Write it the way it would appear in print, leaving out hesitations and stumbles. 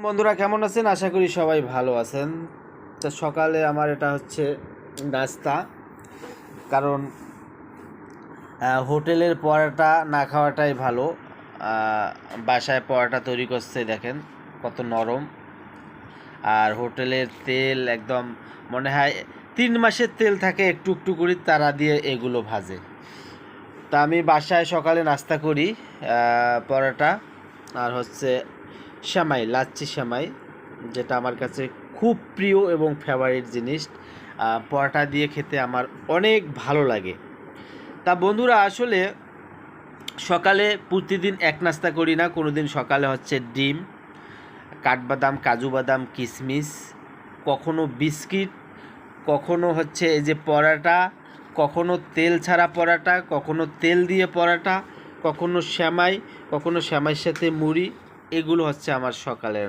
বন্ধুরা কেমন আছেন? আশা করি সবাই ভালো আছেন। তো সকালে আমার এটা হচ্ছে নাস্তা, কারণ হোটেলের পরোটা না খাওয়াটাই ভালো। বাসায় পরোটা তৈরি করছে, দেখেন কত নরম। আর হোটেলের তেল একদম মনে হয় 3 মাসের তেল থাকে, একটু একটু করে তারা দিয়ে এগুলো ভাজে। তা আমি বাসায় সকালে নাস্তা করি পরোটা আর হচ্ছে সেমাই, লাচ্ছি সেমাই, যেটা আমার কাছে খুব প্রিয় এবং ফেভারিট জিনিস। পরোটা দিয়ে খেতে আমার অনেক ভালো লাগে। তা বন্ধুরা, আসলে সকালে প্রতিদিন এক নাস্তা করি না। কোনো দিন সকালে হচ্ছে ডিম, কাঠবাদাম, কাজু বাদাম, কিশমিশ, কখনো বিস্কিট, কখনো হচ্ছে এই যে পরোটা, কখনো তেল ছাড়া পরোটা, কখনো তেল দিয়ে পরোটা, কখনো সেমাই, কখনো সেমাইয়ের সাথে মুড়ি। এগুলো হচ্ছে আমার সকালের